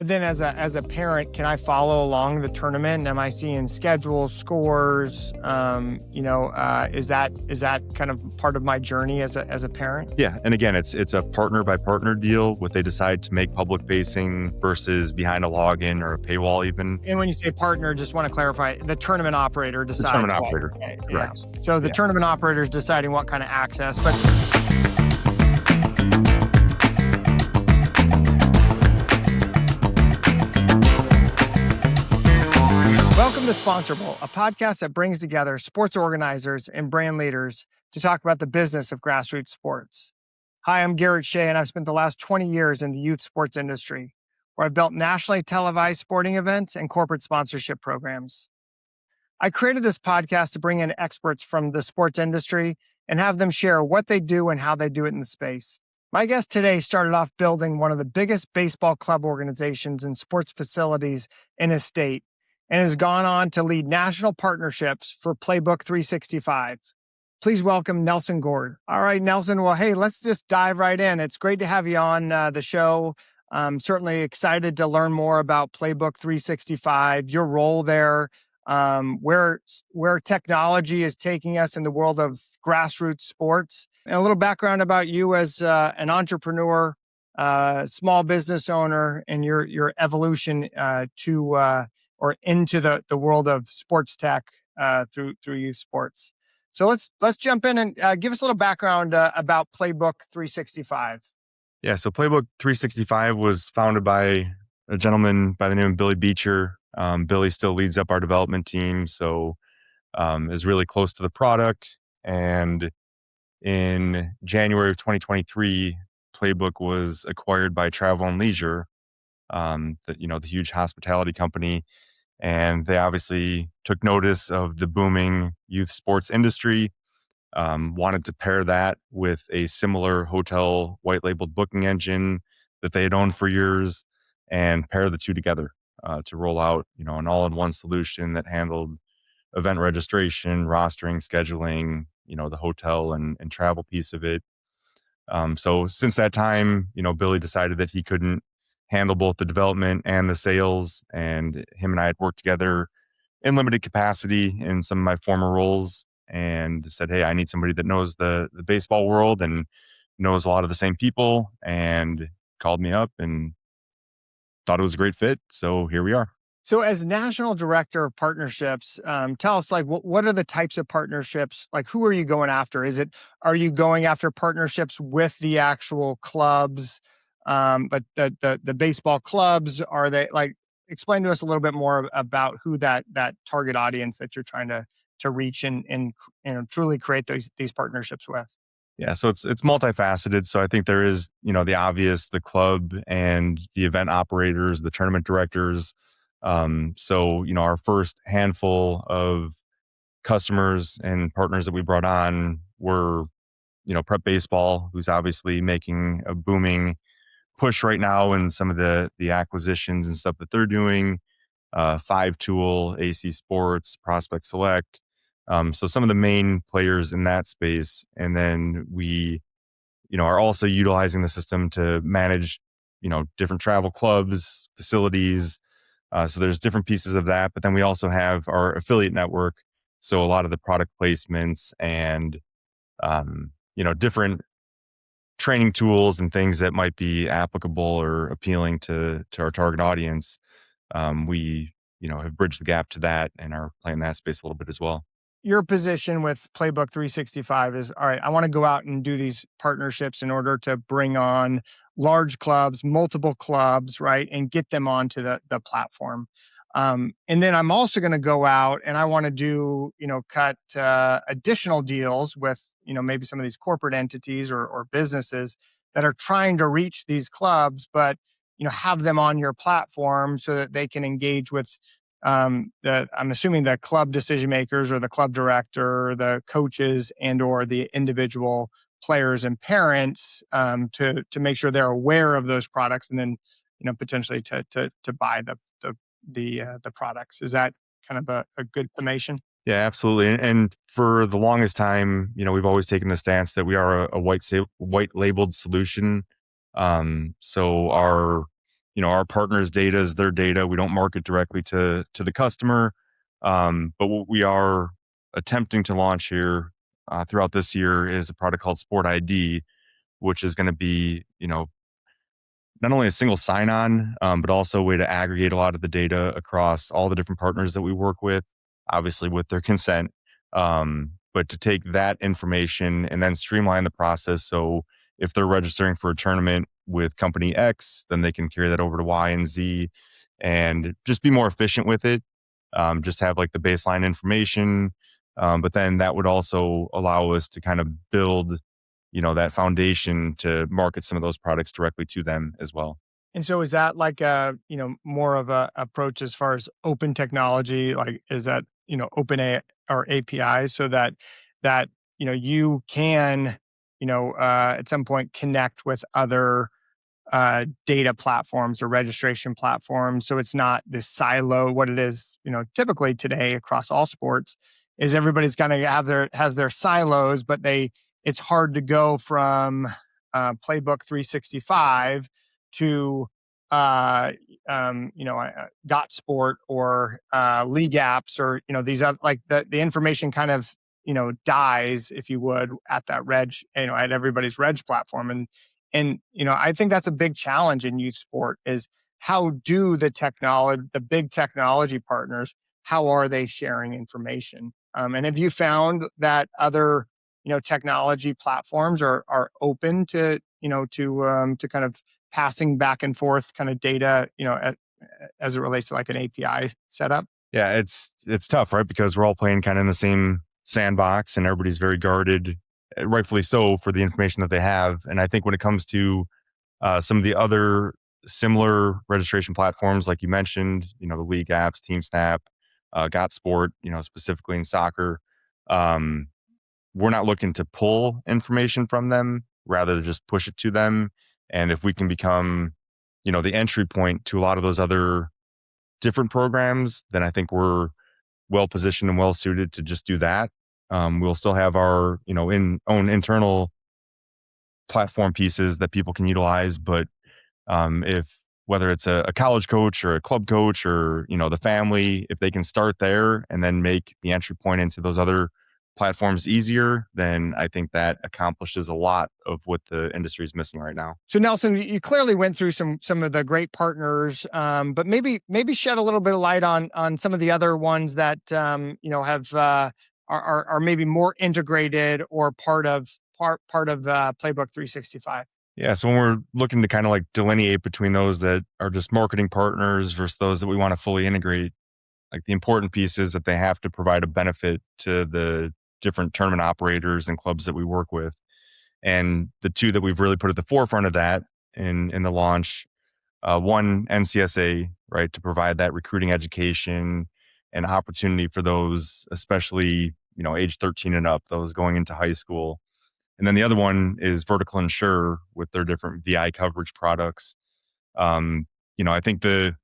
But then as a parent, can I follow along the tournament? Am I seeing schedules, scores? Is that kind of part of my journey as a parent? Yeah, and again, it's a partner by partner deal. What they decide to make public facing versus behind a login or a paywall, even. And when you say partner, just want to clarify, the tournament operator The decides tournament what. operator, Okay, correct. yeah. So the Yeah. tournament operator is deciding what kind of access, but welcome to Sponsorable, a podcast that brings together sports organizers and brand leaders to talk about the business of grassroots sports. Hi, I'm Garrett Shea, and I've spent the last 20 years in the youth sports industry, where I've built nationally televised sporting events and corporate sponsorship programs. I created this podcast to bring in experts from the sports industry and have them share what they do and how they do it in the space. My guest today started off building one of the biggest baseball club organizations and sports facilities in his state, and has gone on to lead national partnerships for Playbook 365. Please welcome Nelson Gord. All right, Nelson. Well, hey, let's just dive right in. It's great to have you on the show. I'm certainly excited to learn more about Playbook 365, your role there, where technology is taking us in the world of grassroots sports, and a little background about you as an entrepreneur, small business owner, and your evolution into the world of sports tech through youth sports. So let's jump in and give us a little background about Playbook 365. Yeah, so Playbook 365 was founded by a gentleman by the name of Billy Beecher. Billy still leads up our development team, so is really close to the product. And in January of 2023, Playbook was acquired by Travel and Leisure, the huge hospitality company, and they obviously took notice of the booming youth sports industry. Wanted to pair that with a similar hotel white labeled booking engine that they had owned for years, and pair the two together to roll out, an all-in-one solution that handled event registration, rostering, scheduling, the hotel and travel piece of it. So since that time, Billy decided that he couldn't handle both the development and the sales, and him and I had worked together in limited capacity in some of my former roles, and said, hey, I need somebody that knows the baseball world and knows a lot of the same people, and called me up and thought it was a great fit. So here we are. So, as national director of partnerships, tell us, like, what are the types of partnerships? Like, who are you going after? Are you going after partnerships with the actual clubs, like the baseball clubs? Are they like? Explain to us a little bit more about who that target audience that you're trying to reach and truly create these partnerships with. Yeah, so it's multifaceted. So I think there is, the obvious, the club and the event operators, the tournament directors. So, our first handful of customers and partners that we brought on were, Prep Baseball, who's obviously making a booming push right now in some of the acquisitions and stuff that they're doing. Five Tool, AC Sports, Prospect Select. So some of the main players in that space. And then we, are also utilizing the system to manage, different travel clubs, facilities. So there's different pieces of that. But then we also have our affiliate network. So a lot of the product placements and, different training tools and things that might be applicable or appealing to our target audience. We, have bridged the gap to that and are playing that space a little bit as well. Your position with Playbook 365 is, all right, I want to go out and do these partnerships in order to bring on large clubs, multiple clubs, right, and get them onto the platform. And then I'm also going to go out and I want to do, cut additional deals with, maybe some of these corporate entities or businesses that are trying to reach these clubs, but, have them on your platform so that they can engage with I'm assuming the club decision makers or the club director, the coaches, and or the individual players and parents to make sure they're aware of those products, and then potentially to buy the products. Is that kind of a good summation? Yeah, absolutely. And for the longest time, we've always taken the stance that we are a white labeled solution. So our our partners' data is their data. We don't market directly to the customer. But what we are attempting to launch here throughout this year is a product called Sport ID, which is going to be, not only a single sign-on, but also a way to aggregate a lot of the data across all the different partners that we work with, obviously with their consent. But to take that information and then streamline the process. So if they're registering for a tournament with company X, then they can carry that over to Y and Z and just be more efficient with it. Just have like the baseline information. But then that would also allow us to kind of build that foundation to market some of those products directly to them as well. And so is that like a, more of a approach as far as open technology? Like, is that, open or APIs so that, you can, at some point connect with other data platforms or registration platforms. So it's not this silo. What it is, typically today across all sports is everybody's kind of has their silos, but it's hard to go from Playbook 365 to Got Sport or League Apps or these other, like the information kind of dies, if you would, at that at everybody's reg platform. And I think that's a big challenge in youth sport is how do the big technology partners, how are they sharing information? And have you found that other technology platforms are open to to kind of passing back and forth kind of data as it relates to like an API setup? Yeah, it's tough, right? Because we're all playing kind of in the same sandbox and everybody's very guarded, rightfully so, for the information that they have. And I think when it comes to some of the other similar registration platforms, like you mentioned, the league apps, TeamSnap, Got Sport, specifically in soccer, um, we're not looking to pull information from them, rather than just push it to them. And if we can become, the entry point to a lot of those other different programs, then I think we're well positioned and well suited to just do that. We'll still have our, own internal platform pieces that people can utilize, but if whether it's a college coach or a club coach or the family, if they can start there and then make the entry point into those other platforms easier, then I think that accomplishes a lot of what the industry is missing right now. So Nelson, you clearly went through some of the great partners, but maybe shed a little bit of light on some of the other ones that have are maybe more integrated or part of Playbook 365. Yeah, so when we're looking to kind of like delineate between those that are just marketing partners versus those that we want to fully integrate, like the important piece is that they have to provide a benefit to the different tournament operators and clubs that we work with. And the two that we've really put at the forefront of that in the launch, one, NCSA, right, to provide that recruiting education and opportunity for those, especially age 13 and up, those going into high school. And then the other one is Vertical Insure with their different VI coverage products. I think the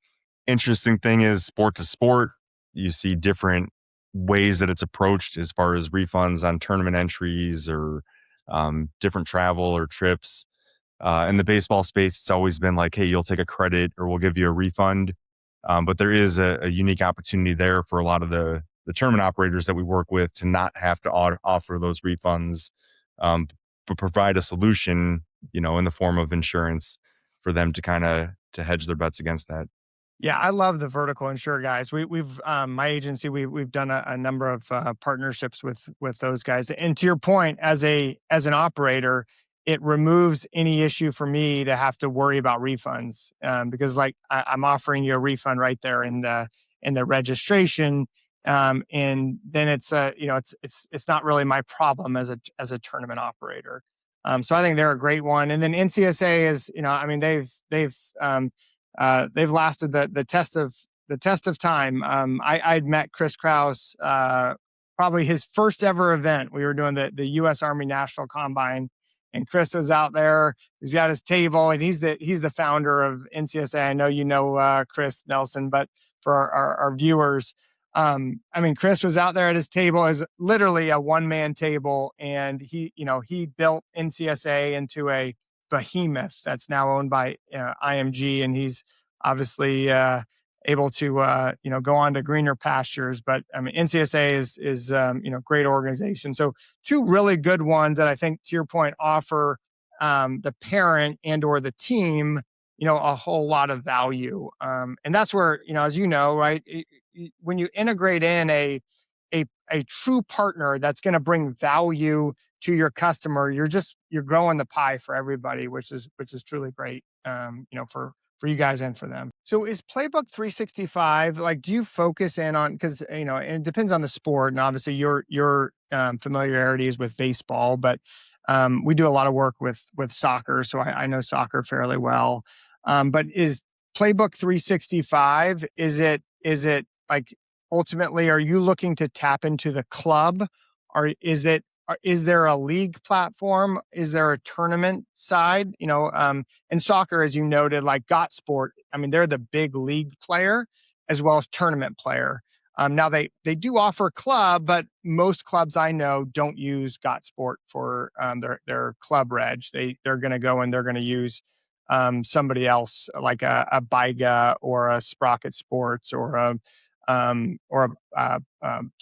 interesting thing is sport to sport, you see different ways that it's approached as far as refunds on tournament entries or different travel or trips. In the baseball space, it's always been like, hey, you'll take a credit or we'll give you a refund. But there is a unique opportunity there for a lot of the tournament operators that we work with to not have to offer those refunds, um, but provide a solution, in the form of insurance for them to kind of to hedge their bets against that. Yeah, I love the vertical insure guys. We've my agency we've done a number of partnerships with those guys. And to your point, as an operator, it removes any issue for me to have to worry about refunds because like I'm offering you a refund right there in the registration, and then it's it's not really my problem as a tournament operator. So I think they're a great one. And then NCSA is I mean they've lasted the test of time. I'd met Chris Kraus, probably his first ever event. We were doing the U.S. Army National Combine, and Chris was out there. He's got his table, and he's the founder of NCSA. I know Chris Nelson, but for our viewers, I mean, Chris was out there at his table as literally a one-man table, and he built NCSA into a behemoth that's now owned by IMG, and he's obviously able to go on to greener pastures. But I mean, NCSA is great organization. So two really good ones that I think, to your point, offer the parent and or the team a whole lot of value. And that's where, as you know, right, when you integrate in a true partner that's going to bring value to your customer, you're growing the pie for everybody, which is truly great, for you guys and for them. So is Playbook 365, like, do you focus in on, because and it depends on the sport, and obviously your familiarity is with baseball, but we do a lot of work with soccer, so I know soccer fairly well. But is Playbook 365, is it like, ultimately, are you looking to tap into the club, or is there a league platform? Is there a tournament side? In soccer, as you noted, like Got Sport, I mean, they're the big league player as well as tournament player. Now they do offer club, but most clubs I know don't use Got Sport for their club reg. They're going to go and they're going to use somebody else, like a Biga or a Sprocket Sports or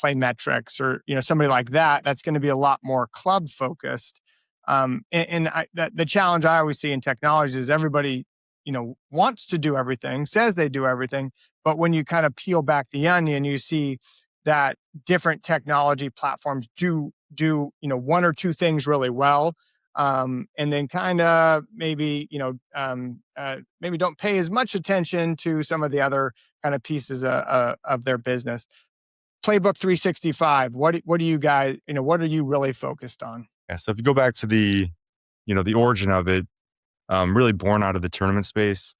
Play Metrics, or somebody like that. That's going to be a lot more club focused. The challenge I always see in technology is everybody wants to do everything, says they do everything, but when you kind of peel back the onion, you see that different technology platforms do one or two things really well, and then kind of maybe don't pay as much attention to some of the other kind of pieces of their business. Playbook 365. What do you guys, what are you really focused on? Yeah. So if you go back to the origin of it, really born out of the tournament space,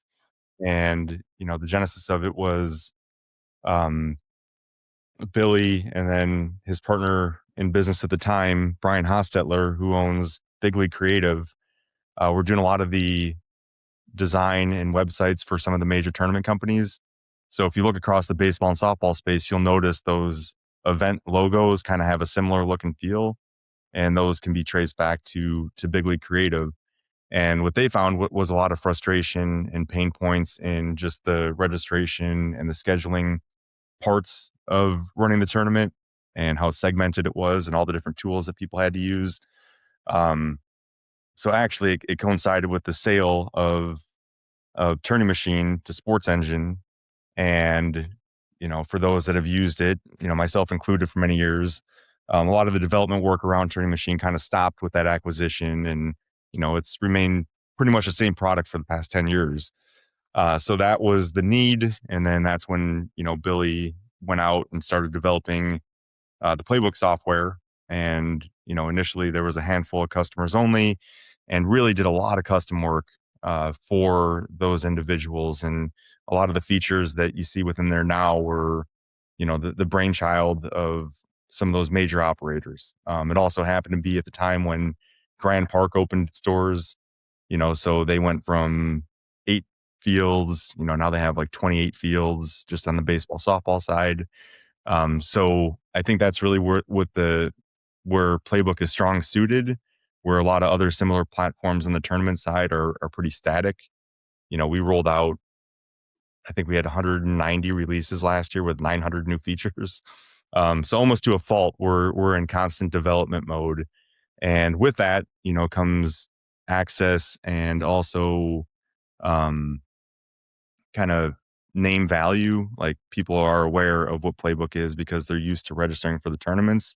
and the genesis of it was um, Billy and then his partner in business at the time, Brian Hostetler, who owns Big League Creative. We're doing a lot of the design and websites for some of the major tournament companies. So if you look across the baseball and softball space, you'll notice those event logos kind of have a similar look and feel, and those can be traced back to Big League Creative. And what they found was a lot of frustration and pain points in just the registration and the scheduling parts of running the tournament, and how segmented it was and all the different tools that people had to use. Um, so actually, it coincided with the sale of Turning Machine to Sports Engine. And, for those that have used it, myself included for many years, a lot of the development work around Turning Machine kind of stopped with that acquisition. And, it's remained pretty much the same product for the past 10 years. So that was the need. And then that's when, Billy went out and started developing the Playbook software. And, initially there was a handful of customers only, and really did a lot of custom work for those individuals. And a lot of the features that you see within there now were, the brainchild of some of those major operators. It also happened to be at the time when Grand Park opened its doors, so they went from 8 fields, now they have like 28 fields just on the baseball softball side. So I think that's really where Playbook is strong suited, where a lot of other similar platforms on the tournament side are pretty static. We rolled out, I think we had 190 releases last year with 900 new features. So almost to a fault, we're in constant development mode, and with that, comes access, and also um, kind of name value. Like, people are aware of what Playbook is because they're used to registering for the tournaments.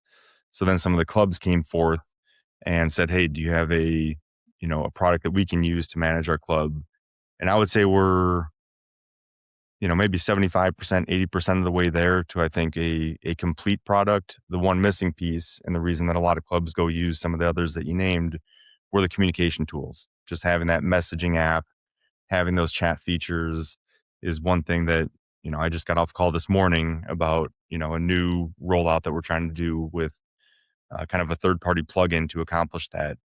So then some of the clubs came forth and said, "Hey, do you have a product that we can use to manage our club?" And I would say we're, maybe 75%, 80% of the way there to, I think, a complete product. The one missing piece, and the reason that a lot of clubs go use some of the others that you named, were the communication tools. Just having that messaging app, having those chat features is one thing that, I just got off call this morning about, a new rollout that we're trying to do with kind of a third party plugin to accomplish that.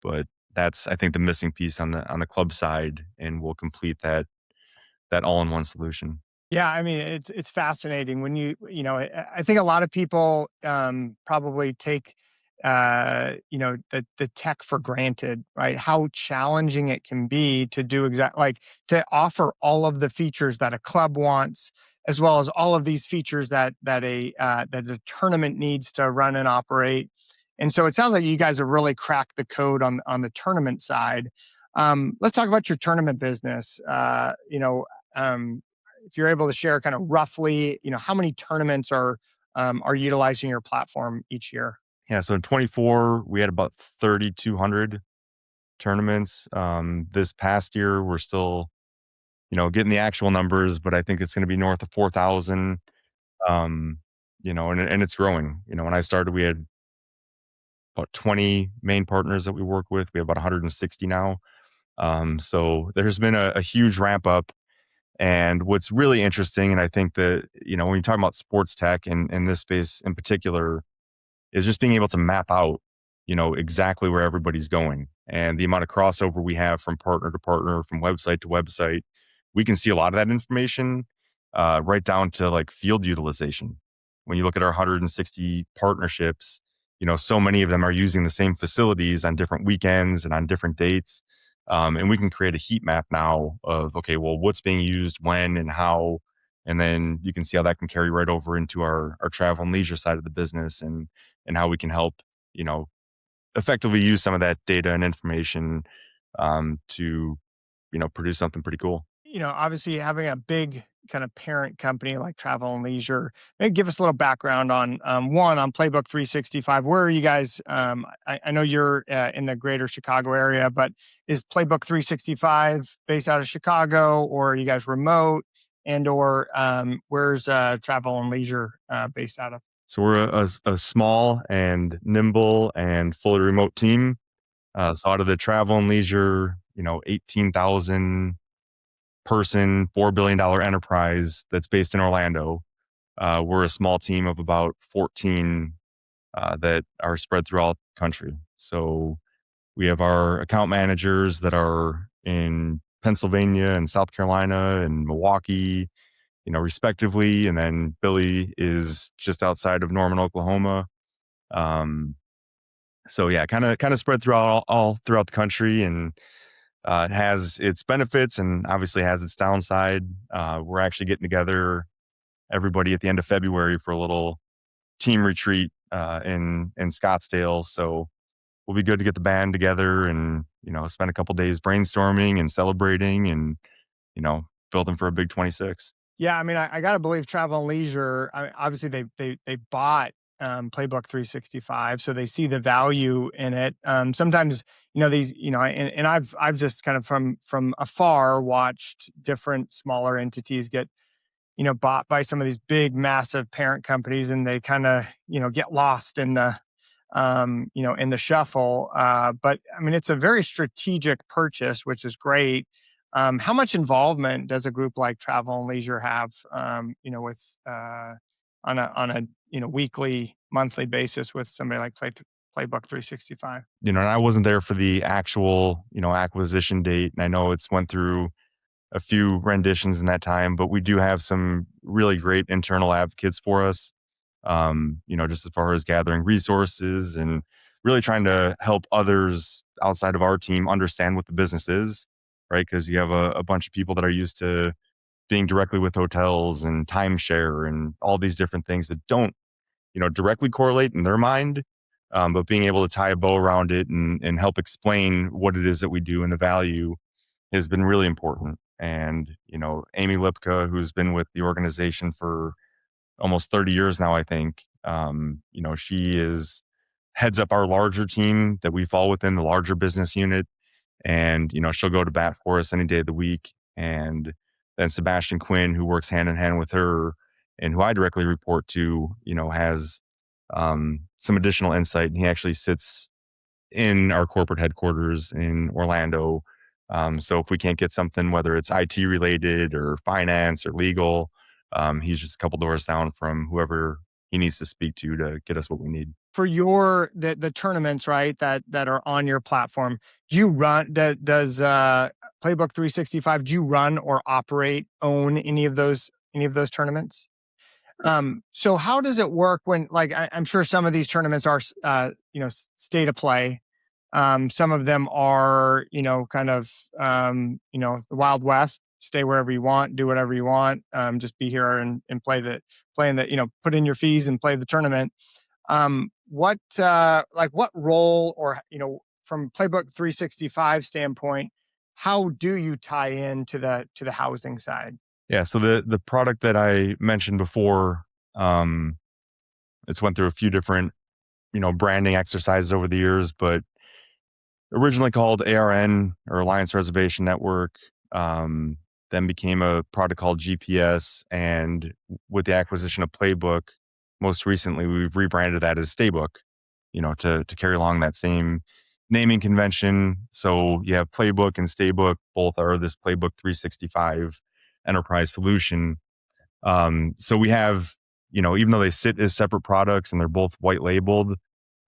But that's, I think, the missing piece on the club side, and will complete that all in one solution. Yeah, I mean, it's fascinating when I think a lot of people probably take the tech for granted, right? How challenging it can be to do like to offer all of the features that a club wants, as well as all of these features that a tournament needs to run and operate. And so it sounds like you guys have really cracked the code on the tournament side. Let's talk about your tournament business. If you're able to share kind of roughly, how many tournaments are utilizing your platform each year? Yeah, so in 24, we had about 3,200 tournaments. This past year, we're still, getting the actual numbers, but I think it's going to be north of 4,000. Um, and it's growing. When I started, we had about 20 main partners that we work with. We have about 160 now. So there's been a huge ramp up. And what's really interesting, and I think that, when you talk about sports tech and in this space in particular, is just being able to map out, exactly where everybody's going and the amount of crossover we have from partner to partner, from website to website. We can see a lot of that information, right down to like field utilization. When you look at our 160 partnerships, so many of them are using the same facilities on different weekends and on different dates. And we can create a heat map now of, okay, well, what's being used when and how. And then you can see how that can carry right over into our travel and leisure side of the business, and how we can help, you know, effectively use some of that data and information, to, produce something pretty cool. Obviously having a big kind of parent company like Travel and Leisure. Maybe give us a little background on one on Playbook 365. Where are you guys? I know you're in the greater Chicago area, but is Playbook 365 based out of Chicago, or are you guys remote? And or where's Travel and Leisure based out of? So we're a small and nimble and fully remote team. So out of the travel and leisure, 18,000 person, $4 billion enterprise that's based in Orlando. We're a small team of about 14, that are spread throughout the country. So we have our account managers that are in Pennsylvania and South Carolina and Milwaukee, respectively. And then Billy is just outside of Norman, Oklahoma. Um, so yeah, kind of spread throughout all throughout the country, and it has its benefits and obviously has its downside. We're actually getting together, everybody, at the end of February for a little team retreat, in Scottsdale. So we'll be good to get the band together and, spend a couple days brainstorming and celebrating and, building for a big 26. Yeah, I mean, I got to believe Travel and Leisure. Obviously, they bought Playbook 365, so they see the value in it. Sometimes, these, and I've just kind of from afar watched different smaller entities get bought by some of these big, massive parent companies, and they kind of get lost in the shuffle. But I mean, it's a very strategic purchase, which is great. How much involvement does a group like Travel and Leisure have, with on a weekly, monthly basis with somebody like Playbook 365? And I wasn't there for the actual, acquisition date. And I know it's went through a few renditions in that time, but we do have some really great internal advocates for us. Just as far as gathering resources and really trying to help others outside of our team understand what the business is, right? Because you have a bunch of people that are used to being directly with hotels and timeshare and all these different things that don't, directly correlate in their mind. But being able to tie a bow around it and help explain what it is that we do and the value has been really important. And, Amy Lipka, who's been with the organization for almost 30 years now, I think, she is heads up our larger team that we fall within, the larger business unit. And, she'll go to bat for us any day of the week. And then Sebastian Quinn, who works hand in hand with her and who I directly report to, has, some additional insight. And he actually sits in our corporate headquarters in Orlando. So if we can't get something, whether it's IT related or finance or legal, he's just a couple doors down from whoever he needs to speak to get us what we need. For the tournaments, right, that are on your platform, do you run does Playbook 365, do you run or own any of those tournaments? So how does it work when, like, I'm sure some of these tournaments are, stay to play. Some of them are, kind of, the Wild West. Stay wherever you want, do whatever you want. Just be here and play in the, put in your fees and play the tournament. What role, or, from Playbook 365 standpoint, how do you tie in to the housing side? Yeah. So the product that I mentioned before, um, it's went through a few different, branding exercises over the years, but originally called ARN, or Alliance Reservation Network, um, then became a product called GPS. And with the acquisition of Playbook, most recently, we've rebranded that as Staybook, to carry along that same naming convention. So you have Playbook and Staybook, both are this Playbook 365 enterprise solution. So we have, even though they sit as separate products and they're both white labeled,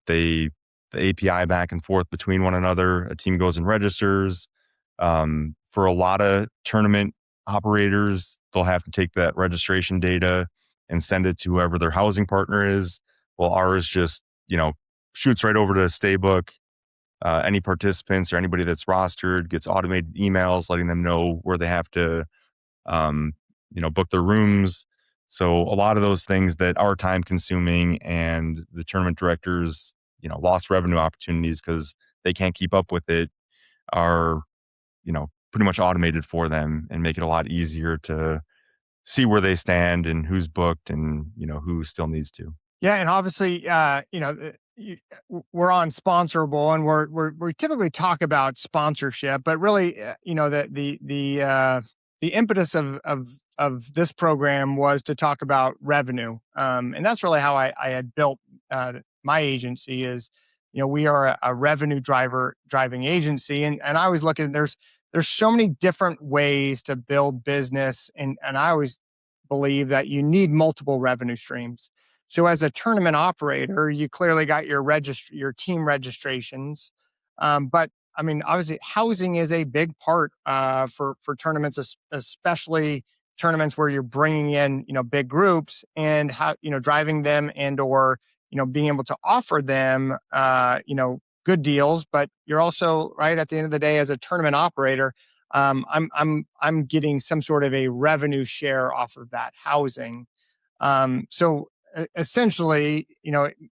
they the API back and forth between one another. A team goes and registers. For a lot of tournament operators, they'll have to take that registration data and send it to whoever their housing partner is. Well, ours just, shoots right over to Staybook. Any participants or anybody that's rostered gets automated emails letting them know where they have to, um, book their rooms. So a lot of those things that are time consuming, and the tournament directors, lost revenue opportunities because they can't keep up with it, are, pretty much automated for them and make it a lot easier to see where they stand and who's booked and, who still needs to. Yeah, and obviously, we're on sponsorable, and we typically talk about sponsorship, but really, the impetus of this program was to talk about revenue, and that's really how I had built my agency. Is, we are a revenue driving agency, and I was looking. There's so many different ways to build business, and I always believe that you need multiple revenue streams. So as a tournament operator, you clearly got your team registrations, but I mean, obviously, housing is a big part for tournaments, especially tournaments where you're bringing in, big groups, and how, driving them, and or being able to offer them good deals. But you're also, right, at the end of the day, as a tournament operator, I'm getting some sort of a revenue share off of that housing. So essentially,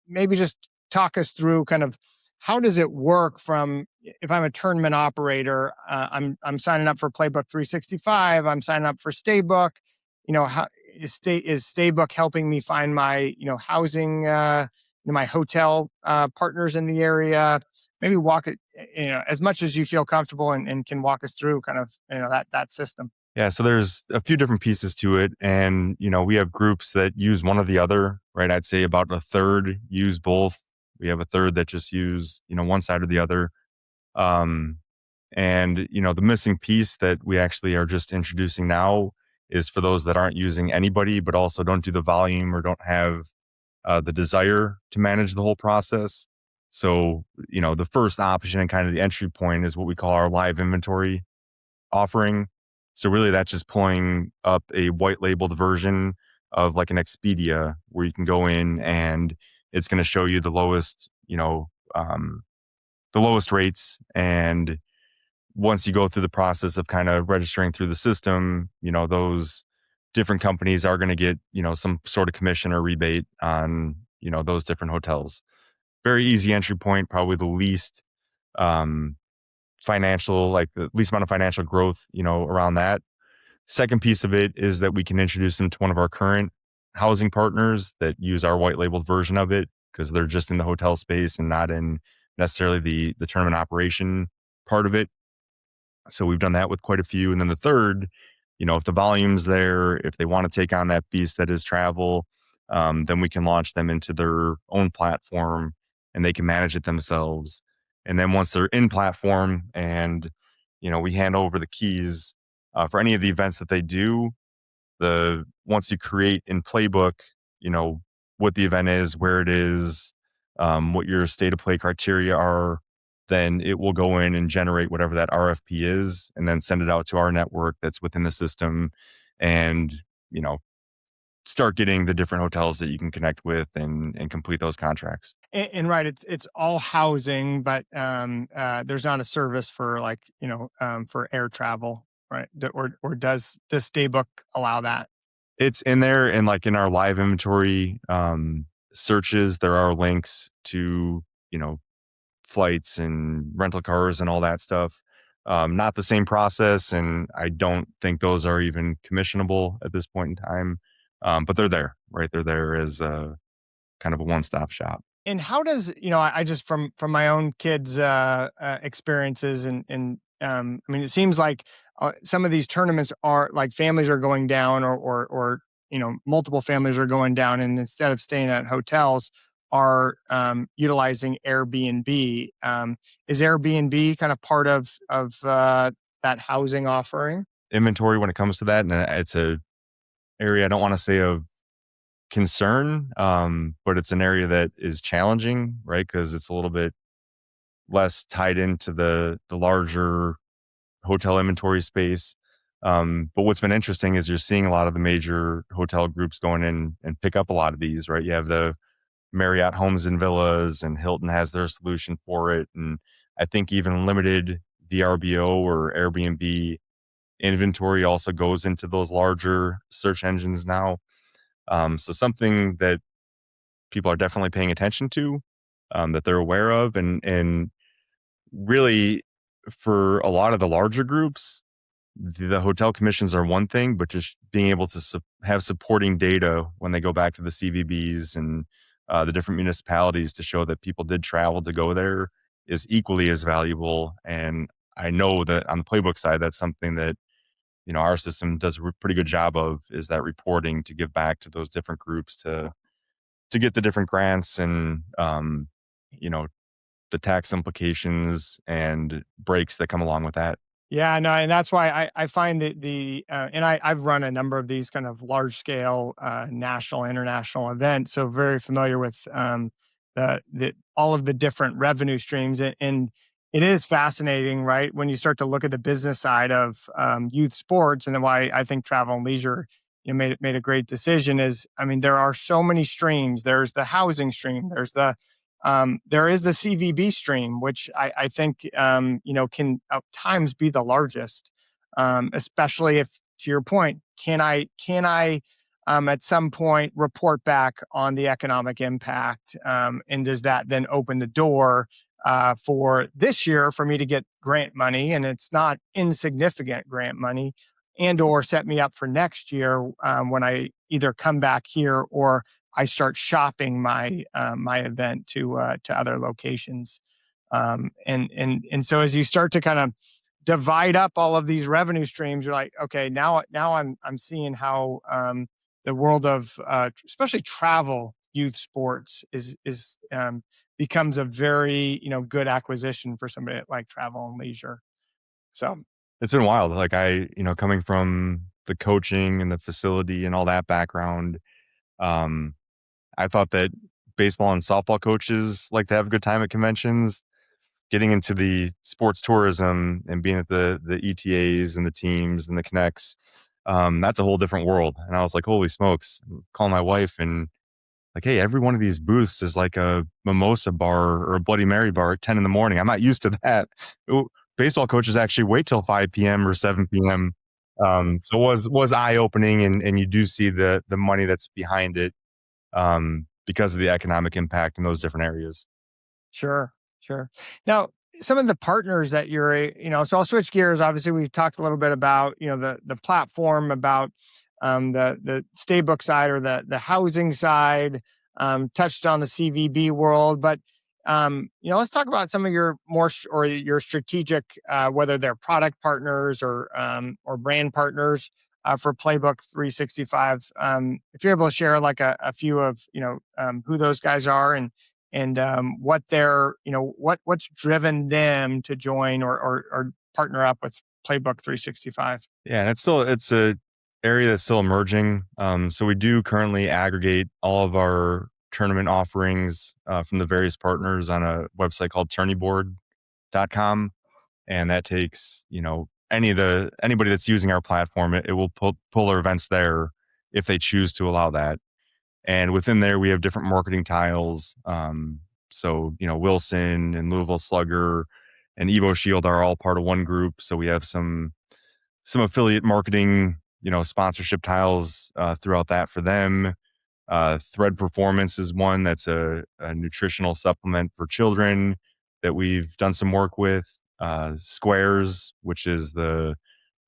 maybe just talk us through kind of how does it work from, if I'm a tournament operator, I'm signing up for Playbook 365, I'm signing up for Staybook. How is Staybook helping me find my, housing, my hotel partners in the area? Maybe walk it, as much as you feel comfortable, and can walk us through kind of, that system. Yeah, so there's a few different pieces to it. And, we have groups that use one or the other, right? I'd say about a third use both. We have a third that just use, one side or the other. Um, and, the missing piece that we actually are just introducing now is for those that aren't using anybody, but also don't do the volume or don't have the desire to manage the whole process. So, the first option and kind of the entry point is what we call our live inventory offering. So really that's just pulling up a white labeled version of like an Expedia, where you can go in and it's going to show you the lowest rates. And once you go through the process of kind of registering through the system, those different companies are going to get, some sort of commission or rebate on, those different hotels. Very easy entry point, probably the least, um, financial, like the least amount of financial growth, around that. Second piece of it is that we can introduce them to one of our current housing partners that use our white labeled version of it, because they're just in the hotel space and not in necessarily the tournament operation part of it. So we've done that with quite a few. And then the third, if the volume's there, if they want to take on that beast that is travel, then we can launch them into their own platform and they can manage it themselves. And then once they're in platform and, we hand over the keys for any of the events that they do, once you create in Playbook, what the event is, where it is, what your state of play criteria are, then it will go in and generate whatever that RFP is and then send it out to our network that's within the system. And, start getting the different hotels that you can connect with and complete those contracts. And right, it's all housing, but there's not a service for like for air travel, right? Or does Staybook allow that? It's in there, and like in our live inventory searches, there are links to, you know, flights and rental cars and all that stuff. Not the same process, and I don't think those are even commissionable at this point in time. But they're there, right? They're there as a kind of a one-stop shop. And how does I just from my own kids experiences I mean it seems like some of these tournaments are like families are going down or multiple families are going down and instead of staying at hotels are utilizing Airbnb. Is Airbnb kind of part of that housing offering? Inventory when it comes to that, and it's a area I don't want to say of concern, but it's an area that is challenging, right? Because it's a little bit less tied into the larger hotel inventory space. But what's been interesting is you're seeing a lot of the major hotel groups going in and pick up a lot of these, right? You have the Marriott Homes and Villas, and Hilton has their solution for it. And I think even limited VRBO or Airbnb inventory also goes into those larger search engines now. So something that people are definitely paying attention to, that they're aware of, and really for a lot of the larger groups, the hotel commissions are one thing, but just being able to have supporting data when they go back to the CVBs and the different municipalities to show that people did travel to go there is equally as valuable. And I know that on the Playbook side, that's something that, you know, our system does a pretty good job of, is that reporting to give back to those different groups to get the different grants and you know, the tax implications and breaks that come along with that. Yeah, no, and that's why I find that and I've run a number of these kind of large scale national, international events, so very familiar with the all of the different revenue streams, and it is fascinating, right? When you start to look at the business side of youth sports, and then why I think travel and leisure made a great decision is, I mean, there are so many streams. There's the housing stream. There is the CVB stream, which I think can at times be the largest, especially if, to your point, can I at some point report back on the economic impact, and does that then open the door for this year for me to get grant money, and it's not insignificant grant money, and or set me up for next year when I either come back here or I start shopping my event to other locations, and so as you start to kind of divide up all of these revenue streams, you're like, okay, now I'm seeing how the world of especially travel youth sports is becomes a very good acquisition for somebody like travel and leisure. So It's been wild. Like coming from the coaching and the facility and all that background, um, I thought that baseball and softball coaches like to have a good time at conventions. Getting into the sports tourism and being at the ETAs and the teams and the connects, that's a whole different world. And I was like, holy smokes! Calling my wife and like, hey, every one of these booths is like a mimosa bar or a Bloody Mary bar at 10 in the morning. I'm not used to that. Baseball coaches actually wait till 5 p.m. or 7 p.m. So it was eye opening, and you do see the money that's behind it, because of the economic impact in those different areas. sure, sure. Now, some of the partners that so I'll switch gears. Obviously, we've talked a little bit about, the platform, about the Staybook side or the housing side, touched on the CVB world, but let's talk about some of your or your strategic, whether they're product partners or brand partners for Playbook 365. If you're able to share like a few of who those guys are and what they're what's driven them to join or partner up with Playbook 365. Yeah, and it's a area that's still emerging. So we do currently aggregate all of our tournament offerings from the various partners on a website called tourneyboard.com, and that takes anybody that's using our platform. It will pull our events there if they choose to allow that. And within there, we have different marketing tiles. So, Wilson and Louisville Slugger and Evo Shield are all part of one group. So we have some affiliate marketing, sponsorship tiles throughout that for them. Thread Performance is one that's a nutritional supplement for children that we've done some work with. Squares, which is the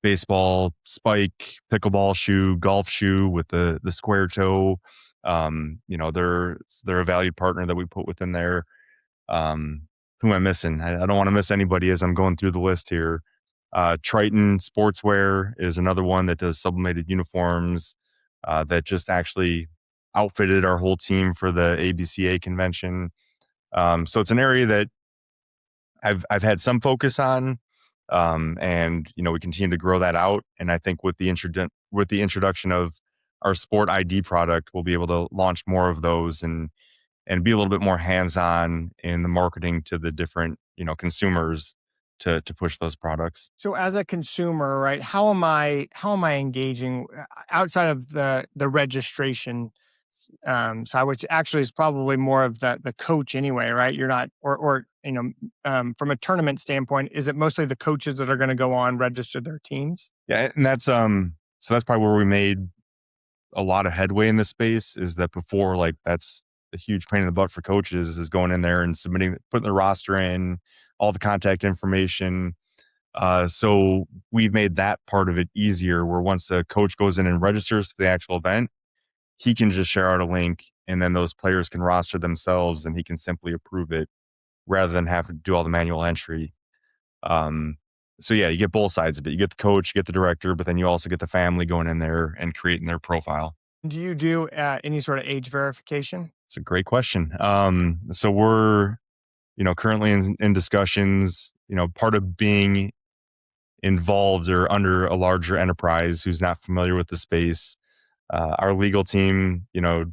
baseball spike, pickleball shoe, golf shoe with the square toe. They're a valued partner that we put within there. Who am I missing? I don't want to miss anybody as I'm going through the list here. Triton Sportswear is another one that does sublimated uniforms that just actually outfitted our whole team for the ABCA convention. So it's an area that I've had some focus on, and we continue to grow that out. And I think with the introduction of our Sport ID product, we'll be able to launch more of those and be a little bit more hands on in the marketing to the different consumers to push those products. So as a consumer, right, how am I engaging outside of the registration side, which actually is probably more of the coach anyway, right? You're not, from a tournament standpoint, is it mostly the coaches that are going to go on register their teams? Yeah, and that's probably where we made a lot of headway in this space. Is that before, like, that's a huge pain in the butt for coaches, is going in there and putting their roster in, all the contact information. So we've made that part of it easier, where once a coach goes in and registers for the actual event, he can just share out a link, and then those players can roster themselves and he can simply approve it rather than have to do all the manual entry. Um, so yeah, you get both sides of it. You get the coach, you get the director, but then you also get the family going in there and creating their profile. Do you do any sort of age verification? It's a great question. So we're, currently in discussions, part of being involved or under a larger enterprise who's not familiar with the space. Our legal team,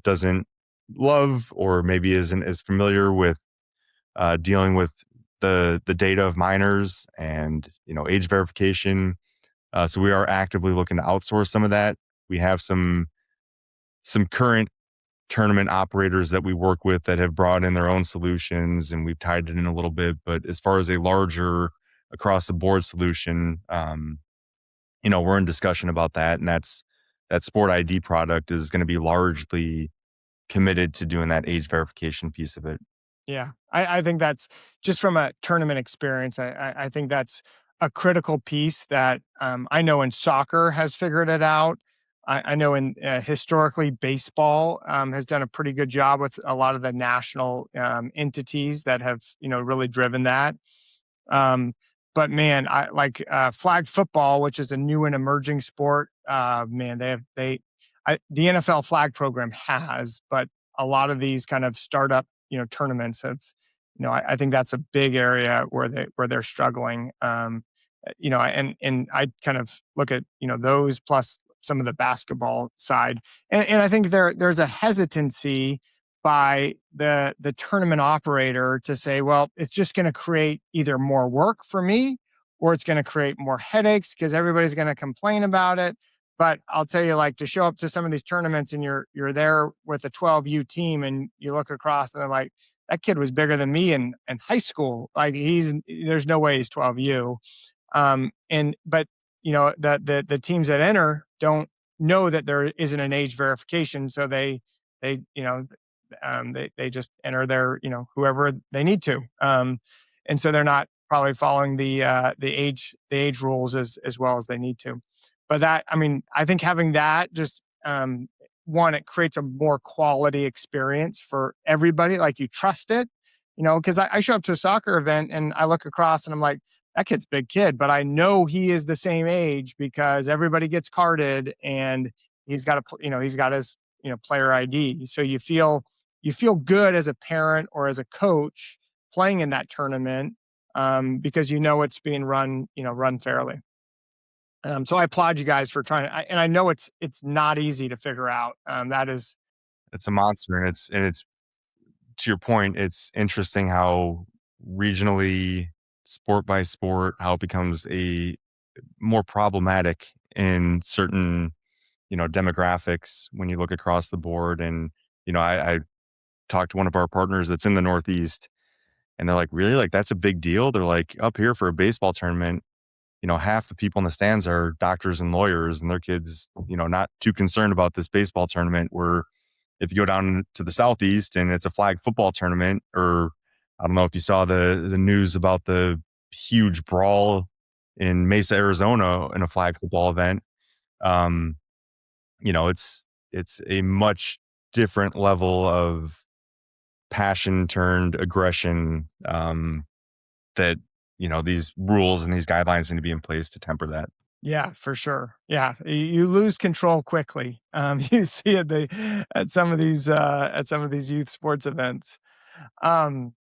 doesn't love or maybe isn't as familiar with dealing with the data of minors and age verification. So we are actively looking to outsource some of that. We have some current tournament operators that we work with that have brought in their own solutions, and we've tied it in a little bit. But as far as a larger across the board solution, we're in discussion about that, and that Sport ID product is going to be largely committed to doing that age verification piece of it. Yeah, I think that's just from a tournament experience. I think that's a critical piece that I know in soccer has figured it out. I know in historically baseball has done a pretty good job with a lot of the national entities that have really driven that. Um, but man, I like flag football, which is a new and emerging sport. Man, the NFL flag program has, but a lot of these kind of startup tournaments have, I think that's a big area where they're struggling. And I kind of look at those plus some of the basketball side, and I think there's a hesitancy by the tournament operator to say, well, it's just going to create either more work for me or it's going to create more headaches because everybody's going to complain about it. But I'll tell you, like, to show up to some of these tournaments and you're there with a 12U team and you look across and they're like, that kid was bigger than me in high school. Like there's no way he's 12U. But the teams that enter don't know that there isn't an age verification, so they they just enter their whoever they need to, and so they're not probably following the age rules as well as they need to. But that, I mean, I think having that just one, it creates a more quality experience for everybody. Like, you trust it, because I show up to a soccer event and I look across and I'm like, that kid's a big kid, but I know he is the same age because everybody gets carded and he's got his player ID. So you feel good as a parent or as a coach playing in that tournament, because it's being run fairly. So I applaud you guys for trying. And I know it's not easy to figure out. That is, It's a monster, and it's to your point. It's interesting how regionally, sport by sport, how it becomes a more problematic in certain demographics when you look across the board. And, I talked to one of our partners that's in the Northeast, and they're like, really? Like, that's a big deal? They're like, up here for a baseball tournament, half the people in the stands are doctors and lawyers, and their kids, not too concerned about this baseball tournament. Where if you go down to the Southeast and it's a flag football tournament, or I don't know if you saw the news about the huge brawl in Mesa, Arizona in a flag football event. Um, it's a much different level of passion turned aggression, that, these rules and these guidelines need to be in place to temper that. Yeah, for sure. Yeah, you lose control quickly. You see at some of these youth sports events. Um,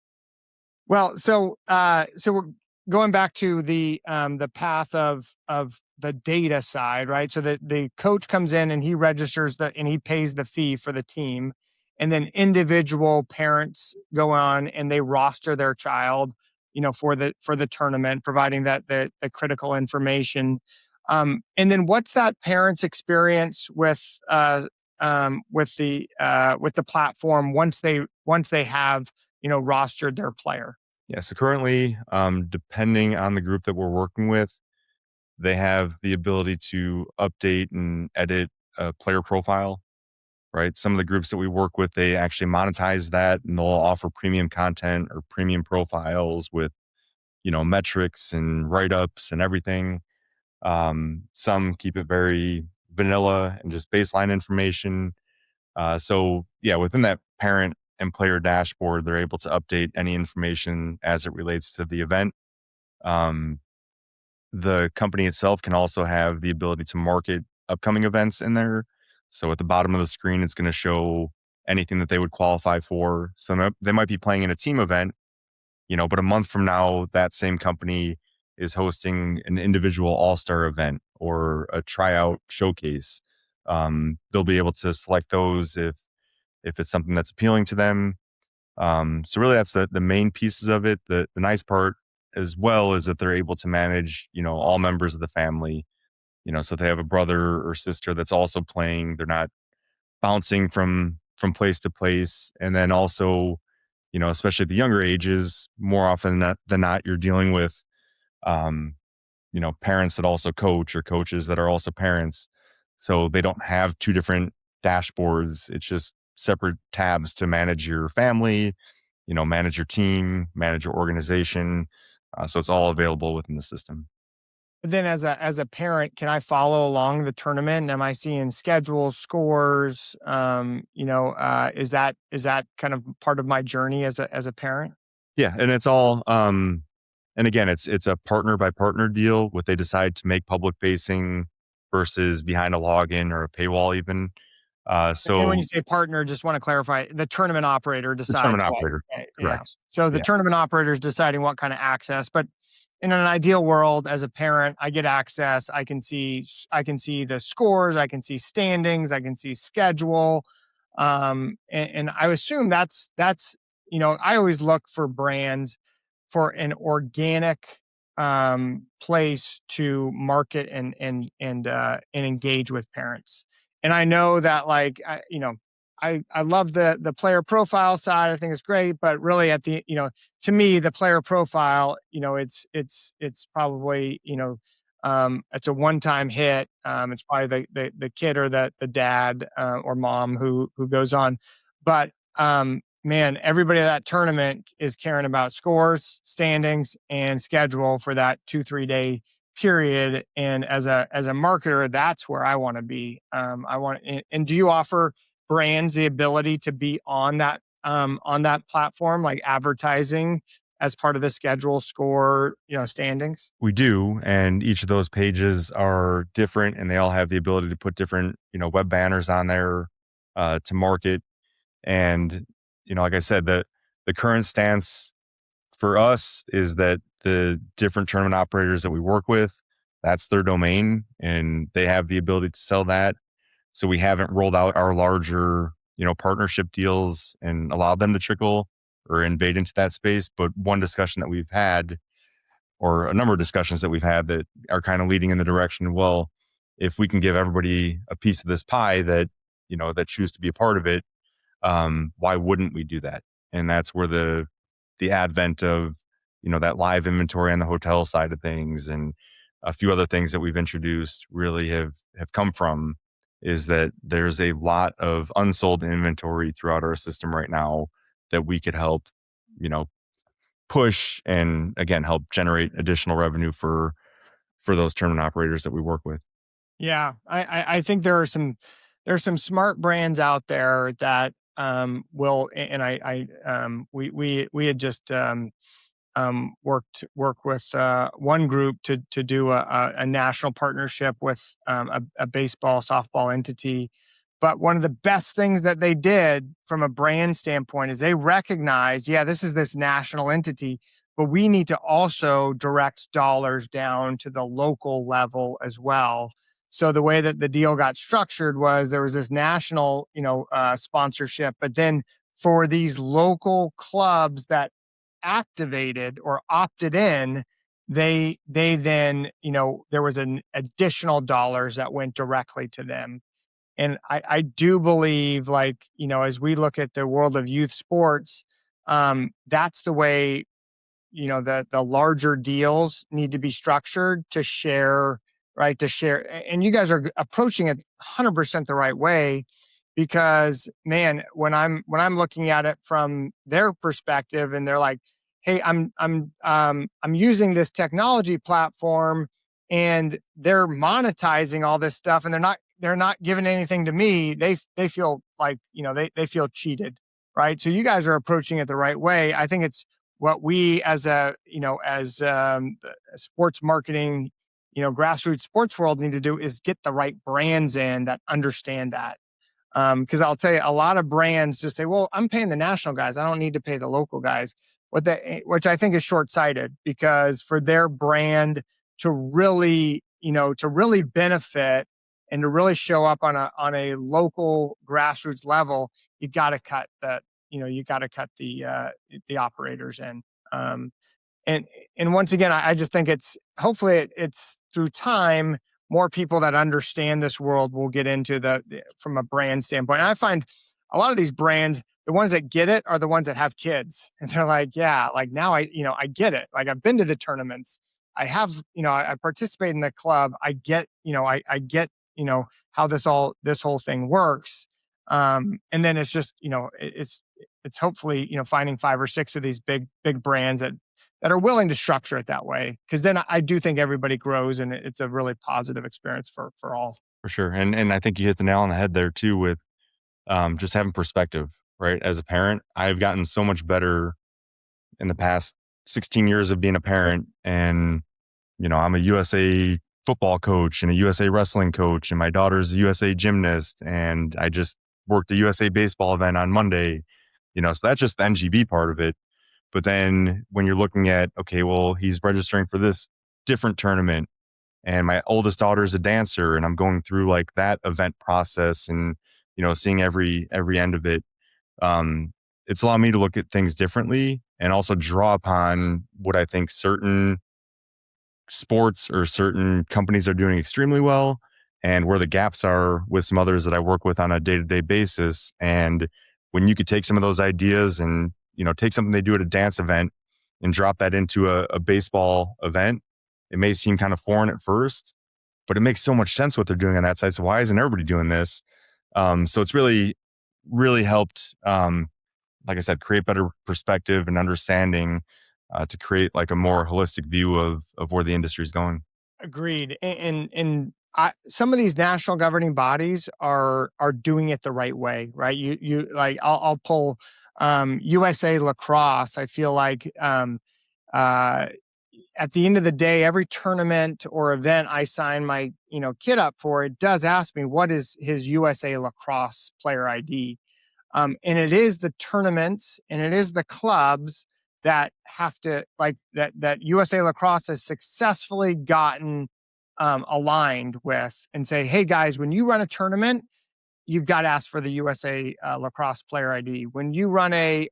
so we're going back to the path of the data side, right? So the coach comes in and he registers and he pays the fee for the team, and then individual parents go on and they roster their child, for the tournament, providing that the critical information. And then what's that parent's experience with the platform once they have rostered their player? Yeah. So currently, depending on the group that we're working with, they have the ability to update and edit a player profile, right? Some of the groups that we work with, they actually monetize that, and they'll offer premium content or premium profiles with, metrics and write ups and everything. Some keep it very vanilla and just baseline information. So yeah, within that parent and player dashboard, they're able to update any information as it relates to the event. Um, the company itself can also have the ability to market upcoming events in there. So at the bottom of the screen, it's going to show anything that they would qualify for. So they might be playing in a team event, but a month from now, that same company is hosting an individual all-star event or a tryout showcase. They'll be able to select those if it's something that's appealing to them. So really that's the main pieces of it. The nice part as well is that they're able to manage, all members of the family. So if they have a brother or sister that's also playing, they're not bouncing from place to place. And then also, especially at the younger ages, more often than not, you're dealing with, um, parents that also coach or coaches that are also parents. So they don't have two different dashboards. It's just separate tabs to manage your family, manage your team, manage your organization. So it's all available within the system. Then as a parent, can I follow along the tournament? Am I seeing schedules, scores? Is that kind of part of my journey as a parent? Yeah, and it's all and again, it's a partner by partner deal. What they decide to make public facing versus behind a login or a paywall even. And when you So say partner, just want to clarify, the tournament operator the tournament decides what. operator, Yeah. correct? So the Yeah. tournament operator is deciding what kind of access. But in an ideal world, as a parent, I get access. I can see the scores. I can see standings. I can see schedule. And I assume that's. I always look for brands for an organic place to market and engage with parents. And I know that, like, I love the player profile side. I think it's great, but really to me, the player profile, it's probably, it's a one-time hit. It's probably the kid or the dad or mom who goes on. But man, everybody at that tournament is caring about scores, standings, and schedule for that 2-3 day period. And as a marketer, that's where I want to be. And do you offer brands the ability to be on that platform, like advertising as part of the schedule, score, standings? We do, and each of those pages are different, and they all have the ability to put different, web banners on there to market. And like I said, the current stance for us is that the different tournament operators that we work with, that's their domain, and they have the ability to sell that. So we haven't rolled out our larger, partnership deals and allowed them to trickle or invade into that space. But one discussion that we've had, or a number of discussions that we've had that are kind of leading in the direction, well, if we can give everybody a piece of this pie that, that choose to be a part of it, why wouldn't we do that? And that's where the advent of, that live inventory on the hotel side of things and a few other things that we've introduced really have come from, is that there's a lot of unsold inventory throughout our system right now that we could help, you know, push and again help generate additional revenue for those tournament operators that we work with. Yeah, I think there's some smart brands out there that will, and we had just work with one group to do a national partnership with a baseball softball entity. But one of the best things that they did from a brand standpoint is they recognized, yeah, this is this national entity, but we need to also direct dollars down to the local level as well. So the way that the deal got structured was there was this national, sponsorship, but then for these local clubs that activated or opted in, they then, there was an additional dollars that went directly to them. And I do believe, like, as we look at the world of youth sports, that's the way, the larger deals need to be structured to share, right? To share. And you guys are approaching it 100% the right way, because man, when I'm looking at it from their perspective and they're like, hey, I'm using this technology platform and they're monetizing all this stuff and they're not giving anything to me. They feel like, they feel cheated, right? So you guys are approaching it the right way. I think it's what we as sports marketing, grassroots sports world need to do is get the right brands in that understand that. Because I'll tell you, a lot of brands just say, "Well, I'm paying the national guys. I don't need to pay the local guys." Which I think is short-sighted, because for their brand to really, to really benefit and to really show up on a local grassroots level, you got to cut that. You got to cut the operators in. Um, and once again, I just think it's hopefully it's through time, more people that understand this world will get into from a brand standpoint. And I find a lot of these brands, the ones that get it are the ones that have kids, and they're like, yeah, like now I get it. Like I've been to the tournaments, I have, I participate in the club, I get, I get, how this whole thing works. And then it's just, it's hopefully, finding 5 or 6 of these big brands that are willing to structure it that way. Because then I do think everybody grows and it's a really positive experience for all. For sure. And I think you hit the nail on the head there too with just having perspective, right? As a parent, I've gotten so much better in the past 16 years of being a parent. And, I'm a USA football coach and a USA wrestling coach, and my daughter's a USA gymnast. And I just worked a USA baseball event on Monday, so that's just the NGB part of it. But then when you're looking at, okay, well, he's registering for this different tournament, and my oldest daughter is a dancer, and I'm going through like that event process and, seeing every end of it. It's allowed me to look at things differently and also draw upon what I think certain sports or certain companies are doing extremely well and where the gaps are with some others that I work with on a day-to-day basis. And when you could take some of those ideas and, take something they do at a dance event and drop that into a baseball event, it may seem kind of foreign at first, but it makes so much sense what they're doing on that side. So why isn't everybody doing this? So it's really, really helped, like I said, create better perspective and understanding to create like a more holistic view of where the industry is going. Agreed. Some of these national governing bodies are doing it the right way, right? You like I'll pull USA lacrosse. I feel like uh, at the end of the day, every tournament or event I sign my kid up for, it does ask me what is his USA lacrosse player ID. And it is the tournaments and it is the clubs that have to like that USA Lacrosse has successfully gotten aligned with and say, hey guys, when you run a tournament, you've got to ask for the USA Lacrosse player ID. When you run a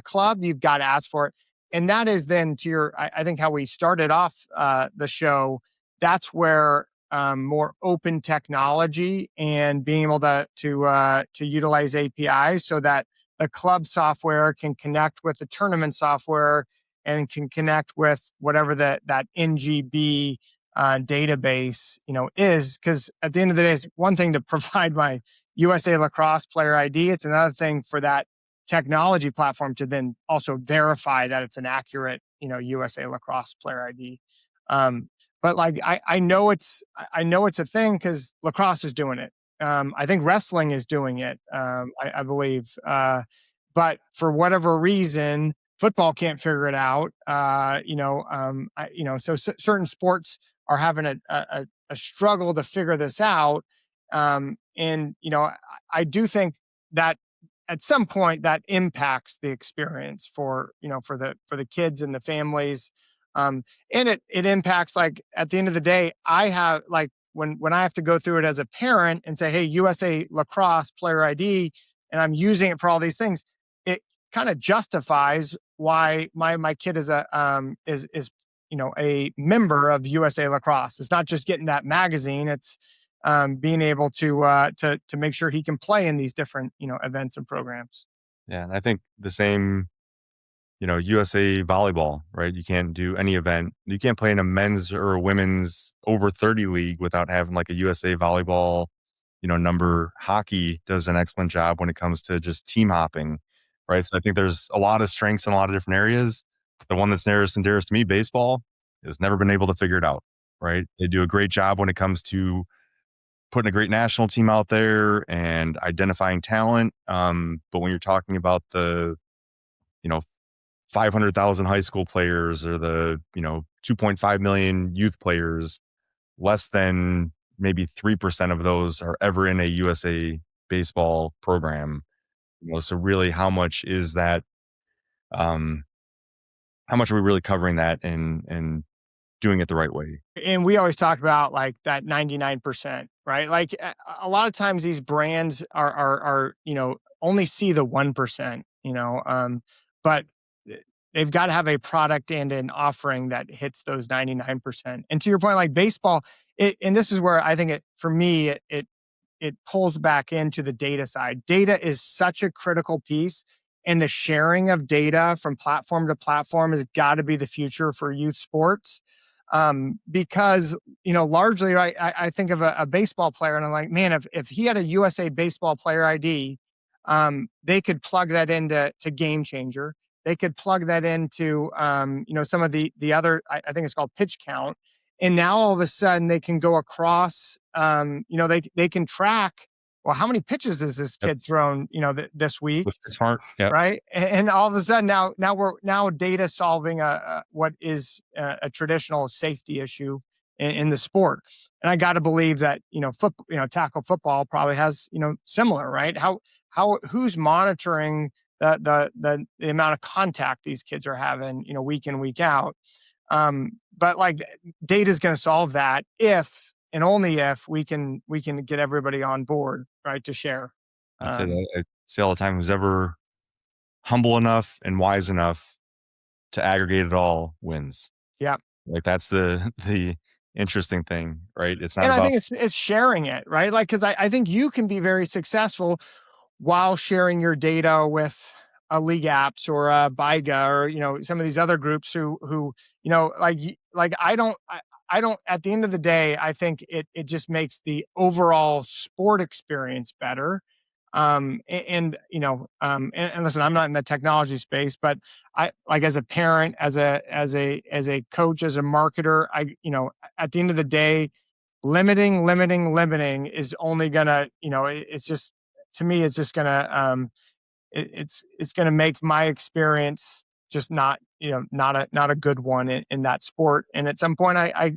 club, you've got to ask for it. And that is then to I think how we started off the show. That's where more open technology and being able to utilize APIs so that the club software can connect with the tournament software and can connect with whatever that NGB database is. Because at the end of the day, it's one thing to provide my USA Lacrosse player ID. It's another thing for that technology platform to then also verify that it's an accurate USA Lacrosse player ID. But like I know it's a thing because lacrosse is doing it. I think wrestling is doing it. I believe, but for whatever reason, football can't figure it out. So certain sports are having a struggle to figure this out. And I do think that at some point that impacts the experience for the kids and the families. And it impacts, like, at the end of the day, I have, like, when I have to go through it as a parent and say, hey, USA Lacrosse player ID, and I'm using it for all these things, it kind of justifies why my kid is a member of USA Lacrosse. It's not just getting that magazine; it's being able to make sure he can play in these different events and programs. Yeah, and I think the same, USA volleyball, right? You can't do any event. You can't play in a men's or a women's over 30 league without having like a USA volleyball, number. Hockey does an excellent job when it comes to just team hopping, right? So I think there's a lot of strengths in a lot of different areas. The one that's nearest and dearest to me, baseball, has never been able to figure it out, right? They do a great job when it comes to putting a great national team out there and identifying talent. But when you're talking about the, you know, 500,000 high school players or the, 2.5 million youth players, less than maybe 3% of those are ever in a USA baseball program. So really, how much is that? Um, how much are we really covering that and doing it the right way? And we always talk about like that 99%, right? Like a lot of times these brands are only see the 1%, but they've got to have a product and an offering that hits those 99%. And to your point, like baseball, and this is where I think for me, it pulls back into the data side. Data is such a critical piece, and the sharing of data from platform to platform has got to be the future for youth sports. Because largely, right, I think of a baseball player, and I'm like, man, if he had a USA baseball player ID, they could plug that into Game Changer. They could plug that into some of the other, I think it's called pitch count, and now all of a sudden they can go across. They can track. Well, how many pitches has this Yep. kid thrown? This week, With smart. Yep. right? And all of a sudden now we're data solving what is a traditional safety issue in the sport. And I got to believe that tackle football probably has similar, right? How who's monitoring the amount of contact these kids are having week in, week out. But like, data is going to solve that if and only if we can get everybody on board, right, to share. That's it. um, I say all the time, who's ever humble enough and wise enough to aggregate it all wins. yeah. Like that's the interesting thing, right? It's not And I about think it's sharing it, right? Like, because I think you can be very successful while sharing your data with a League Apps or a Byga or some of these other groups who like I don't, at the end of the day, I think it just makes the overall sport experience better. And listen, I'm not in the technology space, but I, like, as a parent, as a coach, as a marketer, at the end of the day, limiting is only gonna, it's just, to me, it's just gonna, it's going to make my experience just not a good one in that sport. And at some point, I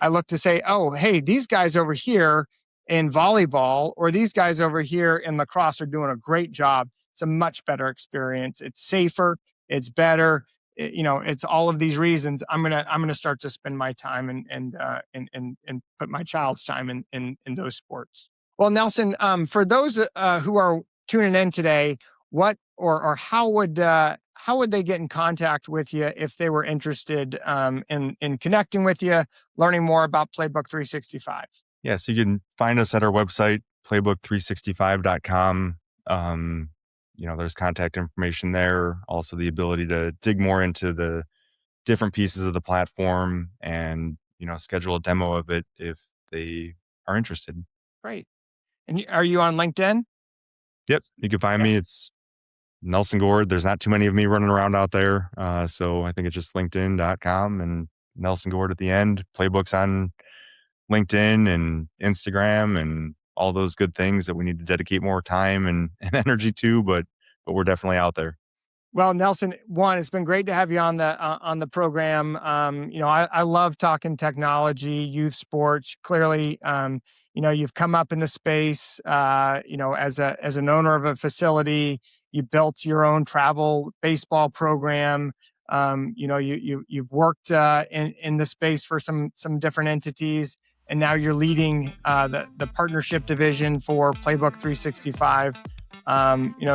look to say, oh, hey, these guys over here in volleyball or these guys over here in lacrosse are doing a great job. It's a much better experience. It's safer. It's better. It's all of these reasons. I'm gonna start to spend my time and put my child's time in those sports. Well, Nelson, for those who are tuning in today, what or how how would they get in contact with you if they were interested in connecting with you, learning more about Playbook 365? Yeah, so you can find us at our website, playbook365.com. There's contact information there, also the ability to dig more into the different pieces of the platform and, schedule a demo of it if they are interested. Great. And are you on LinkedIn? Yep, you can find Yeah. me. It's Nelson Gord. There's not too many of me running around out there. So I think it's just linkedin.com and Nelson Gord at the end. Playbooks on LinkedIn and Instagram and all those good things that we need to dedicate more time and energy to, but we're definitely out there. Well, Nelson, one, it's been great to have you on the program. I love talking technology, youth sports. Clearly, you've come up in the space. As an owner of a facility, you built your own travel baseball program. You've worked in the space for some different entities, and now you're leading the partnership division for Playbook 365.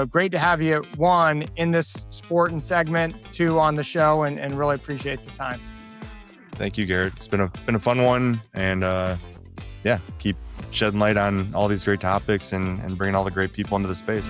Great to have you, one, in this sport and segment, two, on the show, and really appreciate the time. Thank you, Garrett. It's been a fun one, and keep shedding light on all these great topics and bringing all the great people into the space.